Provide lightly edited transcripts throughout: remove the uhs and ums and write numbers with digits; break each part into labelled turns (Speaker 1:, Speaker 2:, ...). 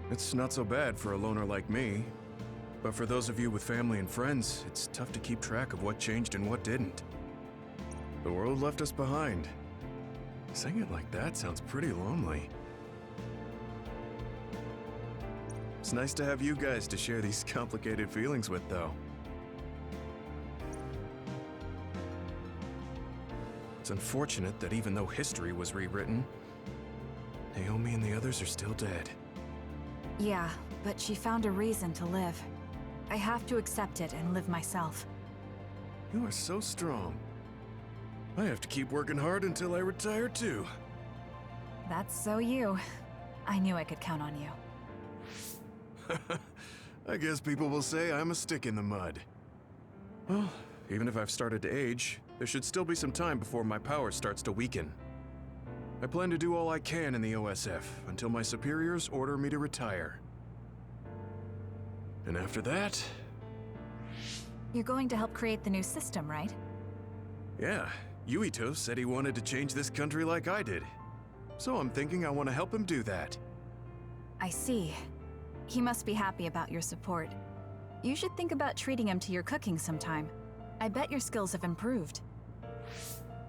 Speaker 1: It's not so bad for a loner like me. But for those of you with family and friends, it's tough to keep track of what changed and what didn't. The world left us behind. Saying it like that sounds pretty lonely. It's nice to have you guys to share these complicated feelings with, though. It's unfortunate that even though history was rewritten, Naomi and the others are still dead.
Speaker 2: Yeah, but she found a reason to live. I have to accept it and live myself.
Speaker 1: You are so strong. I have to keep working hard until I retire too.
Speaker 2: That's so you. I knew I could count on you.
Speaker 1: I guess people will say I'm a stick in the mud. Well, even if I've started to age, there should still be some time before my power starts to weaken. I plan to do all I can in the OSF until my superiors order me to retire. And after that...
Speaker 2: You're going to help create the new system, right?
Speaker 1: Yeah, Yuito said he wanted to change this country like I did. So I'm thinking I want to help him do that.
Speaker 2: I see. He must be happy about your support. You should think about treating him to your cooking sometime. I bet your skills have improved.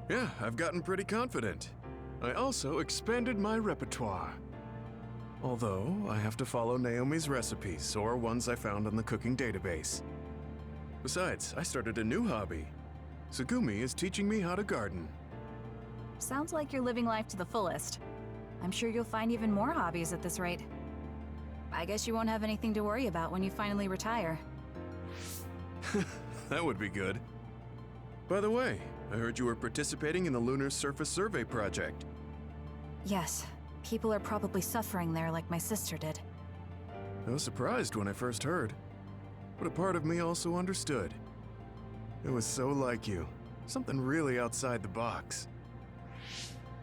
Speaker 1: Yeah, I've gotten pretty confident. I also expanded my repertoire. Although, I have to follow Naomi's recipes or ones I found on the cooking database. Besides, I started a new hobby. Tsugumi is teaching me how to garden.
Speaker 2: Sounds like you're living life to the fullest. I'm sure you'll find even more hobbies at this rate. I guess you won't have anything to worry about when you finally retire.
Speaker 1: That would be good. By the way, I heard you were participating in the Lunar Surface Survey project.
Speaker 2: Yes, people are probably suffering there like my sister did.
Speaker 1: I was surprised when I first heard, but a part of me also understood. It was so like you, something really outside the box.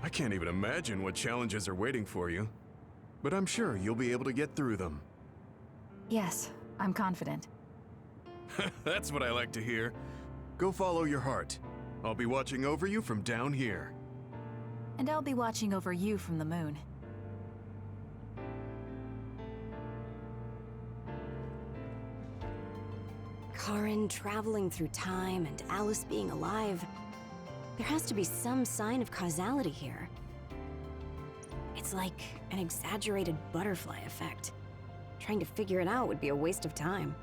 Speaker 1: I can't even imagine what challenges are waiting for you, but I'm sure you'll be able to get through them.
Speaker 2: Yes, I'm confident.
Speaker 1: That's what I like to hear. Go follow your heart. I'll be watching over you from down here.
Speaker 2: And I'll be watching over you from the moon.
Speaker 3: Karen traveling through time and Alice being alive. There has to be some sign of causality here. It's like an exaggerated butterfly effect. Trying to figure it out would be a waste of time.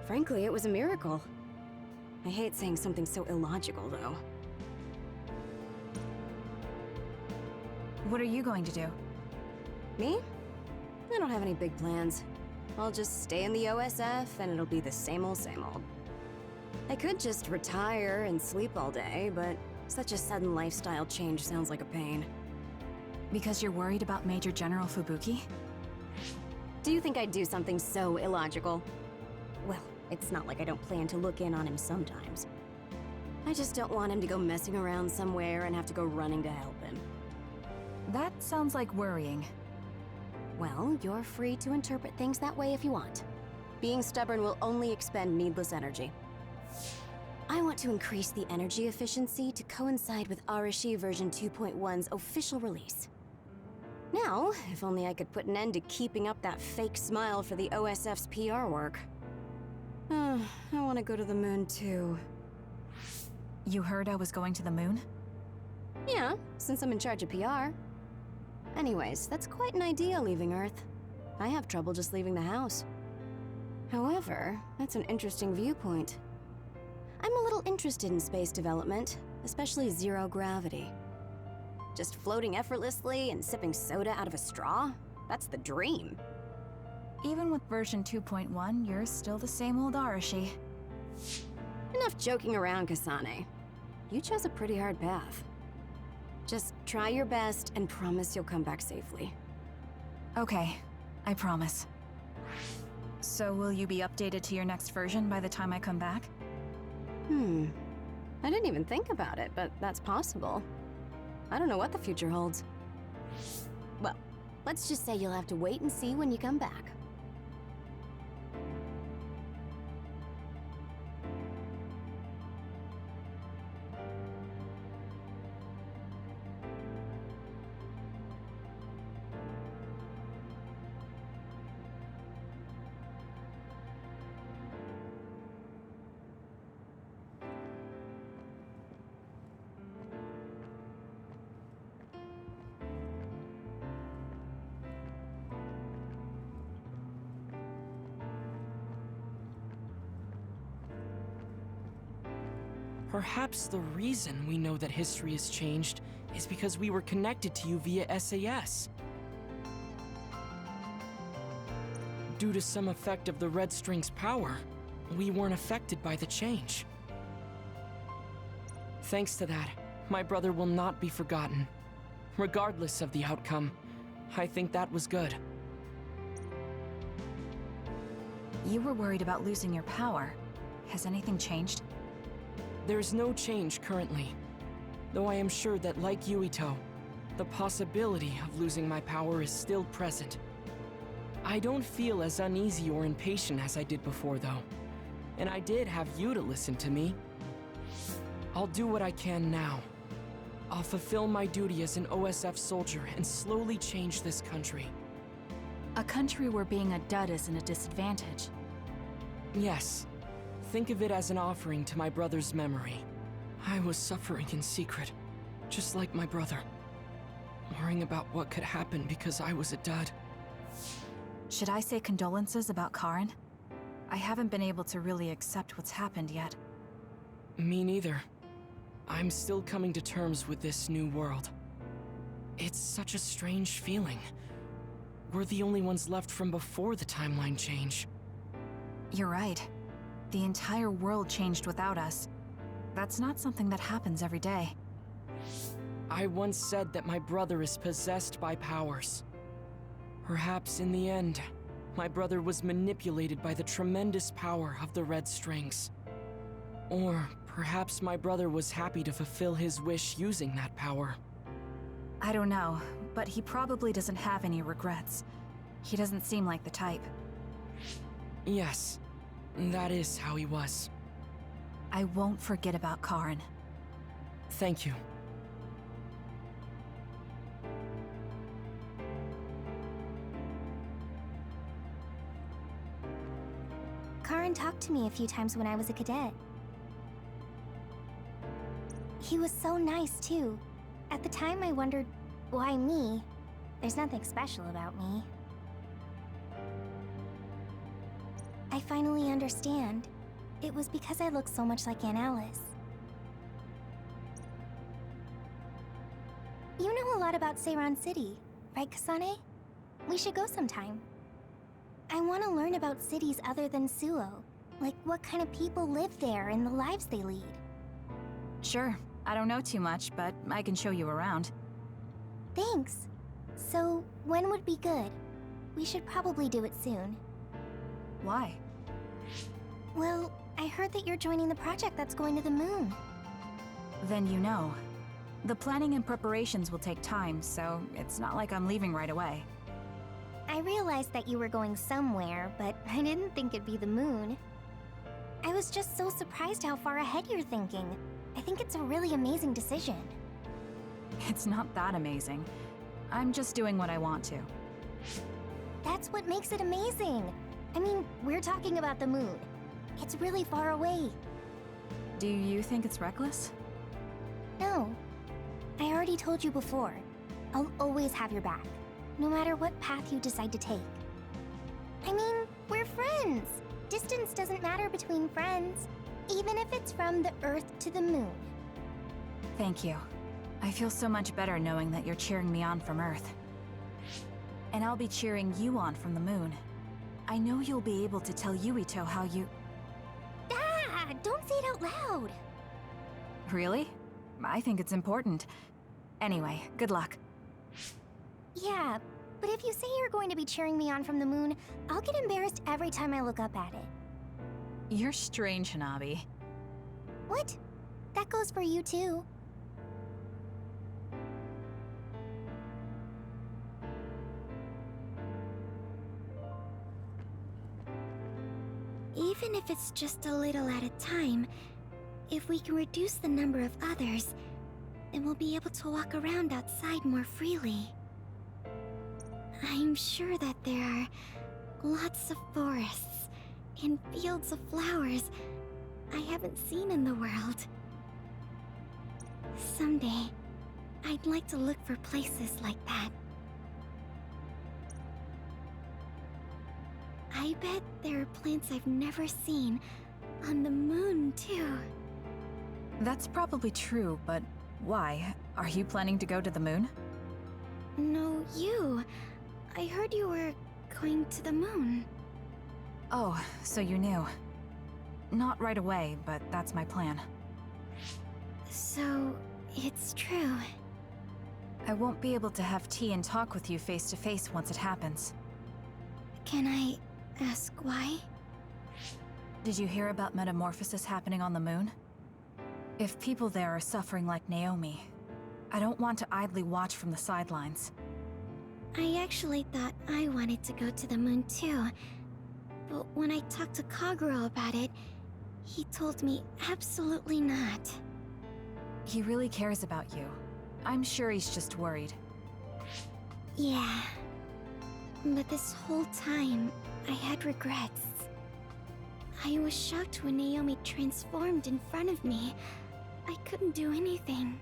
Speaker 3: Frankly, it was a miracle. I hate saying something so illogical, though.
Speaker 2: What are you going to do?
Speaker 3: Me? I don't have any big plans. I'll just stay in the OSF and it'll be the same old, same old. I could just retire and sleep all day, but such a sudden lifestyle change sounds like a pain.
Speaker 2: Because you're worried about Major General Fubuki?
Speaker 3: Do you think I'd do something so illogical? Well, it's not like I don't plan to look in on him sometimes. I just don't want him to go messing around somewhere and have to go running to help him.
Speaker 2: That sounds like worrying.
Speaker 3: Well, you're free to interpret things that way if you want. Being stubborn will only expend needless energy. I want to increase the energy efficiency to coincide with Arashi version 2.1's official release. Now, if only I could put an end to keeping up that fake smile for the OSF's PR work. I want to go to the moon too.
Speaker 2: You heard I was going to the moon?
Speaker 3: Yeah, since I'm in charge of PR. Anyways, that's quite an idea, leaving Earth. I have trouble just leaving the house. However, that's an interesting viewpoint. I'm a little interested in space development, especially zero gravity. Just floating effortlessly and sipping soda out of a straw? That's the dream.
Speaker 2: Even with version 2.1, you're still the same old Arashi.
Speaker 3: Enough joking around, Kasane. You chose a pretty hard path. Just try your best and promise you'll come back safely.
Speaker 2: Okay, I promise. So will you be updated to your next version by the time I come back?
Speaker 3: I didn't even think about it, but that's possible. I don't know what the future holds. Well, let's just say you'll have to wait and see when you come back.
Speaker 4: Perhaps the reason we know that history has changed is because we were connected to you via SAS. Due to some effect of the Red String's power, we weren't affected by the change. Thanks to that, my brother will not be forgotten. Regardless of the outcome, I think that was good.
Speaker 2: You were worried about losing your power. Has anything changed?
Speaker 4: There's no change currently, though I am sure that, like Yuito, the possibility of losing my power is still present. I don't feel as uneasy or impatient as I did before, though, and I did have you to listen to me. I'll do what I can now. I'll fulfill my duty as an OSF soldier and slowly change this country.
Speaker 2: A country where being a dud isn't a disadvantage.
Speaker 4: Yes. Think of it as an offering to my brother's memory. I was suffering in secret, just like my brother. Worrying about what could happen because I was a dud.
Speaker 2: Should I say condolences about Karin? I haven't been able to really accept what's happened yet.
Speaker 4: Me neither. I'm still coming to terms with this new world. It's such a strange feeling. We're the only ones left from before the timeline change.
Speaker 2: You're right. The entire world changed without us. That's not something that happens every day.
Speaker 4: I once said that my brother is possessed by powers. Perhaps in the end, my brother was manipulated by the tremendous power of the Red Strings. Or perhaps my brother was happy to fulfill his wish using that power.
Speaker 2: I don't know, but he probably doesn't have any regrets. He doesn't seem like the type.
Speaker 4: Yes, that is how he was.
Speaker 2: I won't forget about Karin.
Speaker 4: Thank you.
Speaker 3: Karin talked to me a few times when I was a cadet. He was so nice, too. At the time, I wondered, why me? There's nothing special about me. I finally understand. It was because I look so much like Aunt Alice. You know a lot about Seiran City, right, Kasane? We should go sometime. I want to learn about cities other than Suo, like what kind of people live there and the lives they lead.
Speaker 2: Sure, I don't know too much, but I can show you around.
Speaker 3: Thanks. So, when would be good? We should probably do it soon.
Speaker 2: Why?
Speaker 3: Well, I heard that you're joining the project that's going to the moon.
Speaker 2: Then you know. The planning and preparations will take time, so it's not like I'm leaving right away.
Speaker 3: I realized that you were going somewhere, but I didn't think it'd be the moon. I was just so surprised how far ahead you're thinking. I think it's a really amazing decision.
Speaker 2: It's not that amazing. I'm just doing what I want to.
Speaker 3: That's what makes it amazing. I mean, we're talking about the moon. It's really far away.
Speaker 2: Do you think it's reckless?
Speaker 3: No. I already told you before. I'll always have your back, no matter what path you decide to take. I mean, we're friends. Distance doesn't matter between friends, even if it's from the Earth to the moon.
Speaker 2: Thank you. I feel so much better knowing that you're cheering me on from Earth. And I'll be cheering you on from the moon. I know you'll be able to tell Yuito how you...
Speaker 3: Ah! Don't say it out loud!
Speaker 2: Really? I think it's important. Anyway, good luck.
Speaker 3: Yeah, but if you say you're going to be cheering me on from the moon, I'll get embarrassed every time I look up at it.
Speaker 2: You're strange, Hanabi.
Speaker 3: What? That goes for you too. Even if it's just a little at a time, if we can reduce the number of others, then we'll be able to walk around outside more freely. I'm sure that there are lots of forests and fields of flowers I haven't seen in the world. Someday, I'd like to look for places like that. I bet there are plants I've never seen on the moon, too.
Speaker 2: That's probably true, but why? Are you planning to go to the moon?
Speaker 3: No, you. I heard you were going to the moon.
Speaker 2: Oh, so you knew. Not right away, but that's my plan.
Speaker 3: So, it's true.
Speaker 2: I won't be able to have tea and talk with you face to face once it happens.
Speaker 3: Can I ask why?
Speaker 2: Did you hear about metamorphosis happening on the moon? If people there are suffering like Naomi, I don't want to idly watch from the sidelines.
Speaker 3: I actually thought I wanted to go to the moon too. But when I talked to Kaguro about it, he told me absolutely not.
Speaker 2: He really cares about you. I'm sure he's just worried.
Speaker 3: Yeah. But this whole time, I had regrets. I was shocked when Naomi transformed in front of me. I couldn't do anything.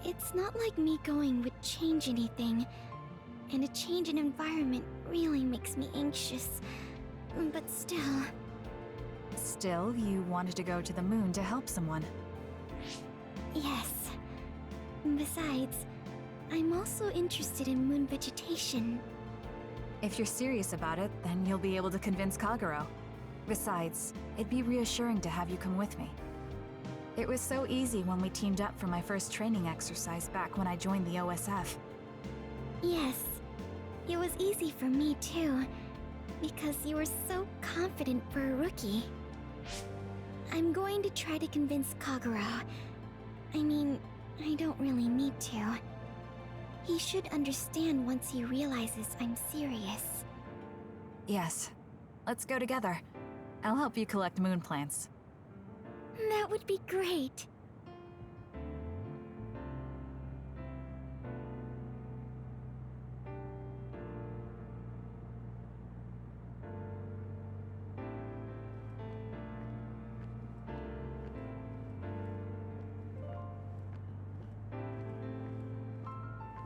Speaker 3: It's not like me going would change anything, and a change in environment really makes me anxious. But still...
Speaker 2: Still, you wanted to go to the moon to help someone.
Speaker 3: Yes. Besides, I'm also interested in moon vegetation.
Speaker 2: If you're serious about it, then you'll be able to convince Kaguro. Besides, it'd be reassuring to have you come with me. It was so easy when we teamed up for my first training exercise back when I joined the OSF.
Speaker 3: Yes, it was easy for me too, because you were so confident for a rookie. I'm going to try to convince Kaguro. I mean, I don't really need to. He should understand once he realizes I'm serious.
Speaker 2: Yes. Let's go together. I'll help you collect moon plants.
Speaker 3: That would be great.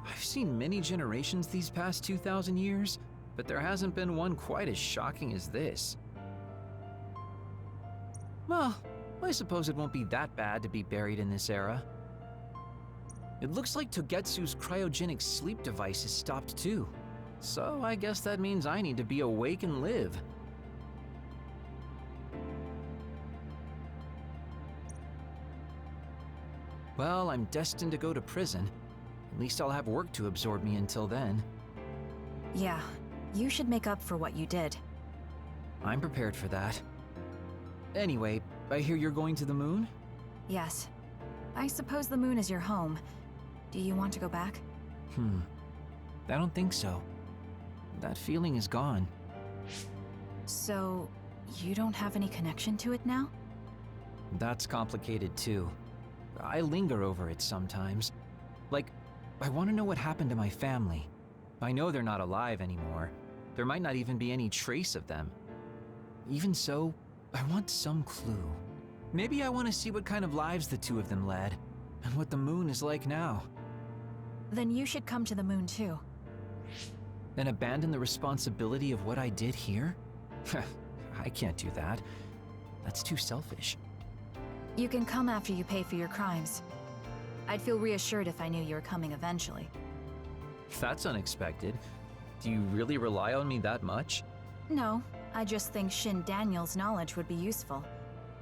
Speaker 5: I've seen many generations these past 2,000 years, but there hasn't been one quite as shocking as this. Well, I suppose it won't be that bad to be buried in this era. It looks like Togetsu's cryogenic sleep device is stopped too. So I guess that means I need to be awake and live. Well, I'm destined to go to prison. At least I'll have work to absorb me until then.
Speaker 2: Yeah, you should make up for what you did.
Speaker 5: I'm prepared for that. Anyway, I hear you're going to the moon?
Speaker 2: Yes. I suppose the moon is your home. Do you want to go back?
Speaker 5: I don't think so. That feeling is gone.
Speaker 2: So, you don't have any connection to it now?
Speaker 5: That's complicated too. I linger over it sometimes. Like, I want to know what happened to my family. I know they're not alive anymore. There might not even be any trace of them. Even so, I want some clue. Maybe I want to see what kind of lives the two of them led, and what the moon is like now.
Speaker 2: Then you should come to the moon too.
Speaker 5: And abandon the responsibility of what I did here? I can't do that. That's too selfish.
Speaker 2: You can come after you pay for your crimes. I'd feel reassured if I knew you were coming eventually.
Speaker 5: That's unexpected. Do you really rely on me that much?
Speaker 2: No, I just think Shin Daniel's knowledge would be useful.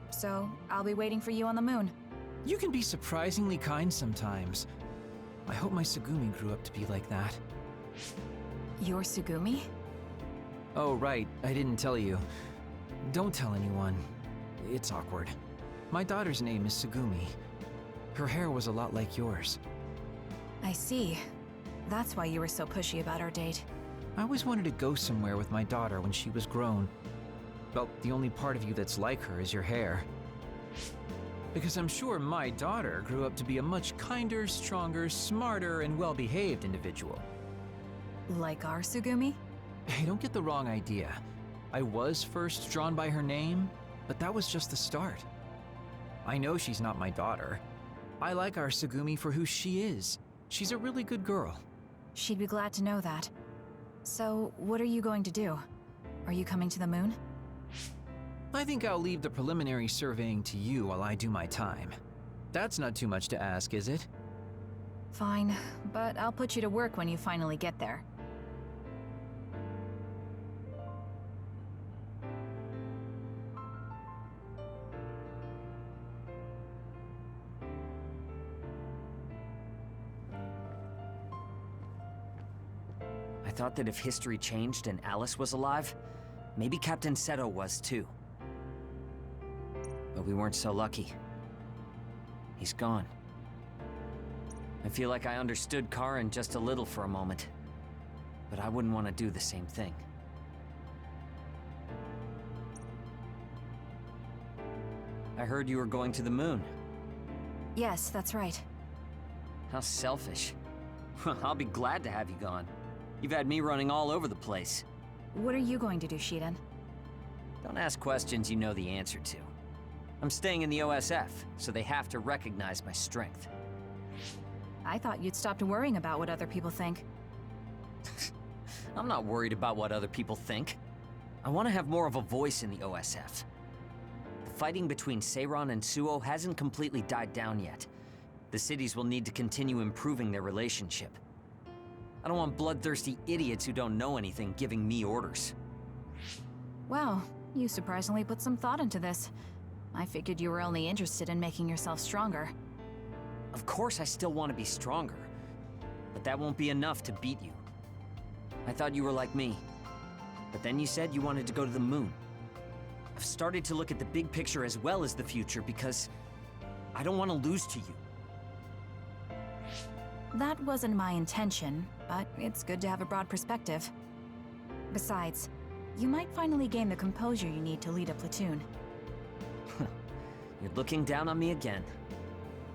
Speaker 2: So, I'll be waiting for you on the moon.
Speaker 5: You can be surprisingly kind sometimes. I hope my Tsugumi grew up to be like that.
Speaker 2: Your Tsugumi?
Speaker 5: Oh, right, I didn't tell you. Don't tell anyone. It's awkward. My daughter's name is Tsugumi. Her hair was a lot like yours.
Speaker 2: I see. That's why you were so pushy about our date.
Speaker 5: I always wanted to go somewhere with my daughter when she was grown. Well, the only part of you that's like her is your hair. Because I'm sure my daughter grew up to be a much kinder, stronger, smarter, and well-behaved individual.
Speaker 2: Like our Tsugumi?
Speaker 5: Hey, don't get the wrong idea. I was first drawn by her name, but that was just the start. I know she's not my daughter. I like our Tsugumi for who she is. She's a really good girl.
Speaker 2: She'd be glad to know that. So, what are you going to do? Are you coming to the moon?
Speaker 5: I think I'll leave the preliminary surveying to you while I do my time. That's not too much to ask, is it?
Speaker 2: Fine, but I'll put you to work when you finally get there.
Speaker 6: I thought that if history changed and Alice was alive, maybe Captain Seto was too. But we weren't so lucky. He's gone. I feel like I understood Karen just a little for a moment, but I wouldn't want to do the same thing. I heard you were going to the moon.
Speaker 2: Yes, that's right.
Speaker 6: How selfish. I'll be glad to have you gone. You've had me running all over the place.
Speaker 2: What are you going to do, Shiden?
Speaker 6: Don't ask questions you know the answer to. I'm staying in the OSF, so they have to recognize my strength.
Speaker 2: I thought you'd stopped worrying about what other people think.
Speaker 6: I'm not worried about what other people think. I want to have more of a voice in the OSF. The fighting between Seiran and Suo hasn't completely died down yet. The cities will need to continue improving their relationship. I don't want bloodthirsty idiots who don't know anything giving me orders.
Speaker 2: Wow, you surprisingly put some thought into this. I figured you were only interested in making yourself stronger.
Speaker 6: Of course I still want to be stronger, but that won't be enough to beat you. I thought you were like me, but then you said you wanted to go to the moon. I've started to look at the big picture as well as the future because I don't want to lose to you.
Speaker 2: That wasn't my intention, but it's good to have a broad perspective. Besides, you might finally gain the composure you need to lead a platoon.
Speaker 6: You're looking down on me again.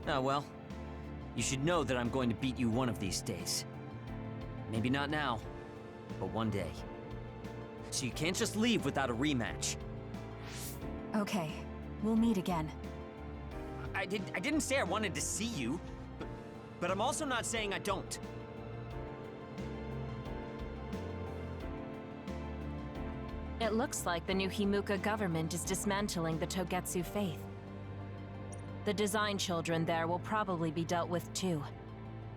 Speaker 6: Oh well. You should know that I'm going to beat you one of these days. Maybe not now, but one day. So you can't just leave without a rematch.
Speaker 2: Okay, we'll meet again.
Speaker 6: I didn't say I wanted to see you, but I'm also not saying I don't.
Speaker 7: It looks like the new Himuka government is dismantling the Togetsu faith. The design children there will probably be dealt with too,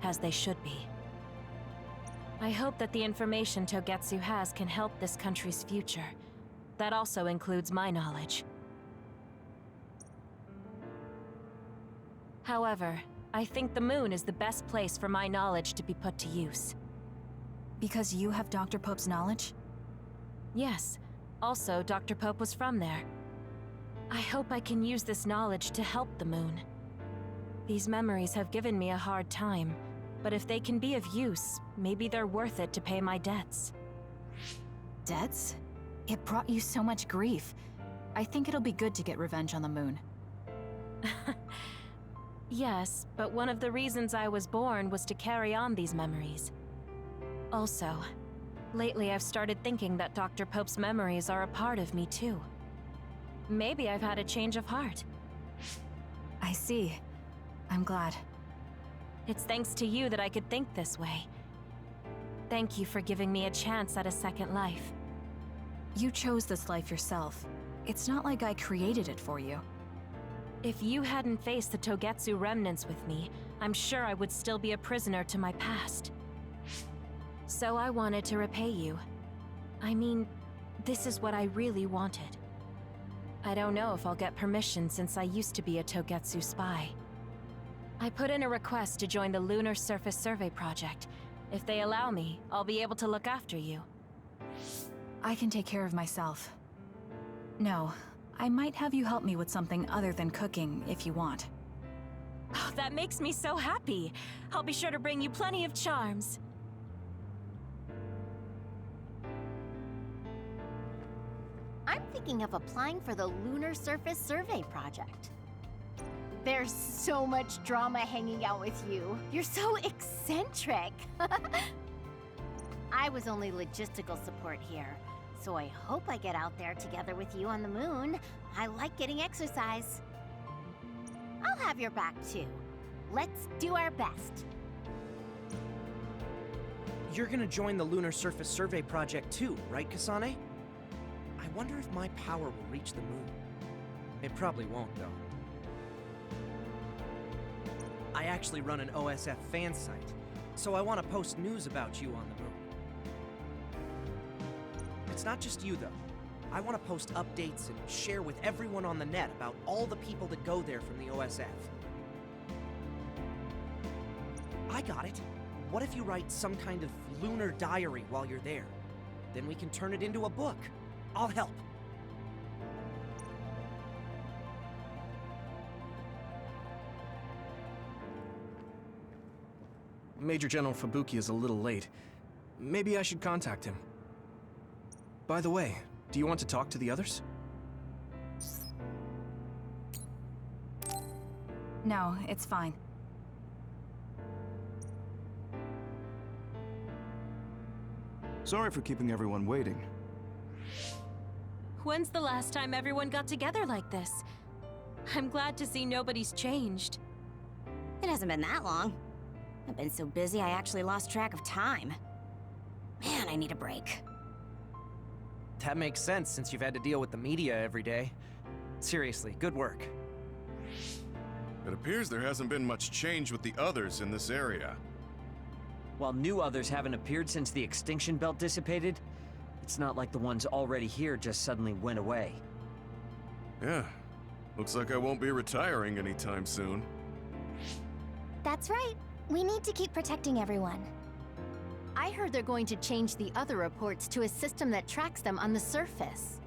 Speaker 7: as they should be. I hope that the information Togetsu has can help this country's future. That also includes my knowledge. However, I think the moon is the best place for my knowledge to be put to use.
Speaker 2: Because you have Dr. Pope's knowledge?
Speaker 7: Yes. Also, Dr. Pope was from there. I hope I can use this knowledge to help the moon. These memories have given me a hard time, but if they can be of use, maybe they're worth it to pay my debts.
Speaker 2: Debts? It brought you so much grief. I think it'll be good to get revenge on the moon.
Speaker 7: Yes, but one of the reasons I was born was to carry on these memories. Also, lately I've started thinking that Dr. Pope's memories are a part of me too. Maybe I've had a change of heart.
Speaker 2: I see. I'm glad.
Speaker 7: It's thanks to you that I could think this way. Thank you for giving me a chance at a second life.
Speaker 2: You chose this life yourself. It's not like I created it for you.
Speaker 7: If you hadn't faced the Togetsu remnants with me, I'm sure I would still be a prisoner to my past. So I wanted to repay you. I mean, this is what I really wanted. I don't know if I'll get permission since I used to be a Togetsu spy. I put in a request to join the Lunar Surface Survey Project. If they allow me, I'll be able to look after you.
Speaker 2: I can take care of myself. No, I might have you help me with something other than cooking if you want.
Speaker 7: Oh, that makes me so happy. I'll be sure to bring you plenty of charms.
Speaker 3: I'm thinking of applying for the Lunar Surface Survey Project. There's so much drama hanging out with you. You're so eccentric. I was only logistical support here, so I hope I get out there together with you on the moon. I like getting exercise. I'll have your back too. Let's do our best.
Speaker 8: You're gonna join the Lunar Surface Survey Project too, right, Kasane? I wonder if my power will reach the moon. It probably won't, though. I actually run an OSF fan site, so I want to post news about you on the moon. It's not just you, though. I want to post updates and share with everyone on the net about all the people that go there from the OSF. I got it. What if you write some kind of lunar diary while you're there? Then we can turn it into a book. I'll help.
Speaker 9: Major General Fubuki is a little late. Maybe I should contact him. By the way, do you want to talk to the others?
Speaker 2: No, it's fine.
Speaker 10: Sorry for keeping everyone waiting.
Speaker 7: When's the last time everyone got together like this? I'm glad to see nobody's changed.
Speaker 3: It hasn't been that long. I've been so busy I actually lost track of time. Man, I need a break.
Speaker 8: That makes sense since you've had to deal with the media every day. Seriously, good work.
Speaker 1: It appears there hasn't been much change with the others in this area.
Speaker 6: While new others haven't appeared since the extinction belt dissipated, it's not like the ones already here just suddenly went away.
Speaker 1: Yeah, looks like I won't be retiring anytime soon.
Speaker 11: That's right. We need to keep protecting everyone. I heard they're going to change the other reports to a system that tracks them on the surface.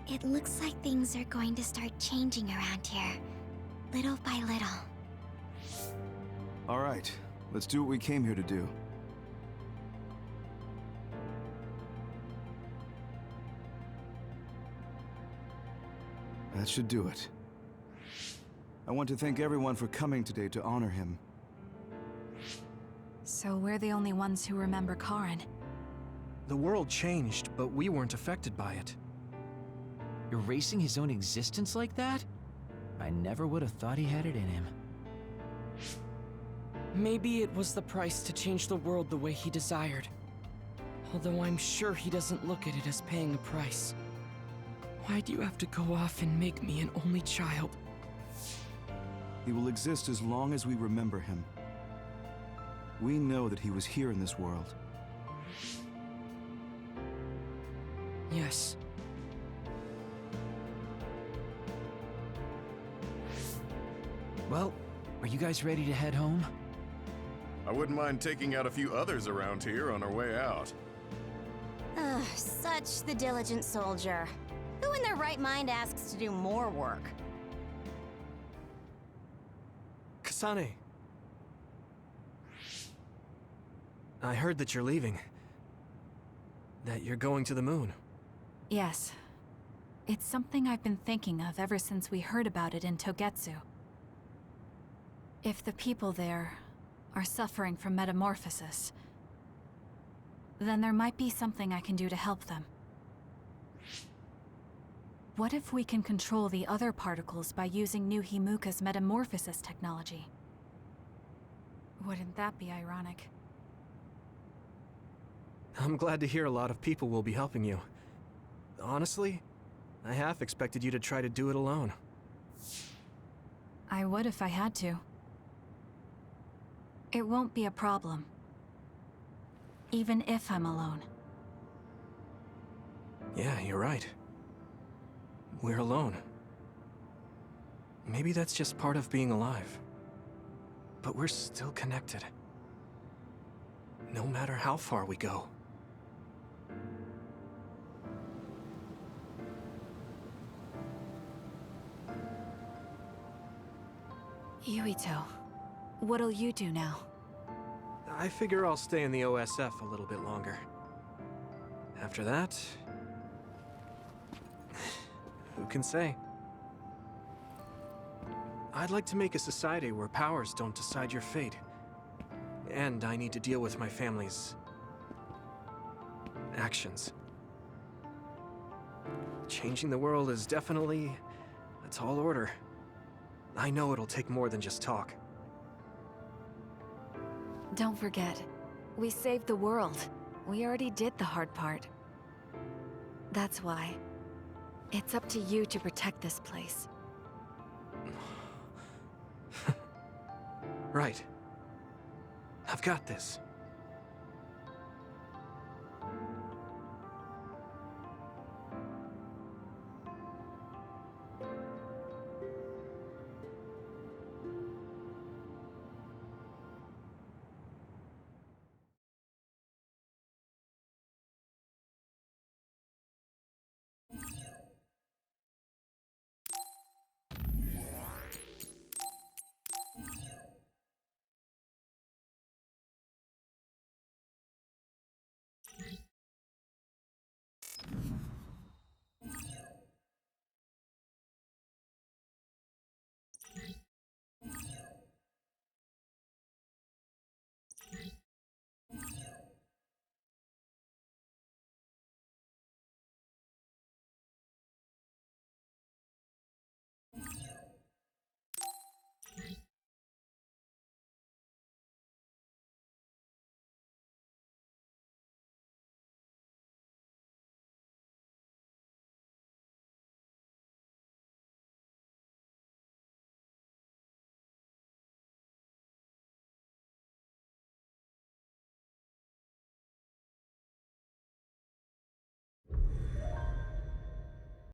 Speaker 12: It looks like things are going to start changing around here, little by little.
Speaker 10: All right, let's do what we came here to do. That should do it. I want to thank everyone for coming today to honor him.
Speaker 2: So we're the only ones who remember Karin.
Speaker 9: The world changed, but we weren't affected by it.
Speaker 5: Erasing his own existence like that? I never would have thought he had it in him.
Speaker 4: Maybe it was the price to change the world the way he desired. Although I'm sure he doesn't look at it as paying a price. Why do you have to go off and make me an only child?
Speaker 10: He will exist as long as we remember him. We know that he was here in this world.
Speaker 4: Yes.
Speaker 5: Well, are you guys ready to head home?
Speaker 1: I wouldn't mind taking out a few others around here on our way out.
Speaker 3: Ugh, such the diligent soldier. Who in their right mind asks to do more work?
Speaker 9: Kasane. I heard that you're leaving. That you're going to the moon.
Speaker 2: Yes. It's something I've been thinking of ever since we heard about it in Togetsu. If the people there are suffering from metamorphosis, then there might be something I can do to help them. What if we can control the other particles by using New Himuka's metamorphosis technology? Wouldn't that be ironic?
Speaker 9: I'm glad to hear a lot of people will be helping you. Honestly, I half expected you to try to do it alone.
Speaker 2: I would if I had to. It won't be a problem. Even if I'm alone.
Speaker 9: Yeah, you're right. We're alone. Maybe that's just part of being alive. But we're still connected. No matter how far we go.
Speaker 2: Yuito, what'll you do now?
Speaker 9: I figure I'll stay in the OSF a little bit longer. After that... who can say? I'd like to make a society where powers don't decide your fate. And I need to deal with my family's... actions. Changing the world is definitely a tall order. I know it'll take more than just talk.
Speaker 2: Don't forget, we saved the world. We already did the hard part. That's why. It's up to you to protect this place.
Speaker 9: Right. I've got this.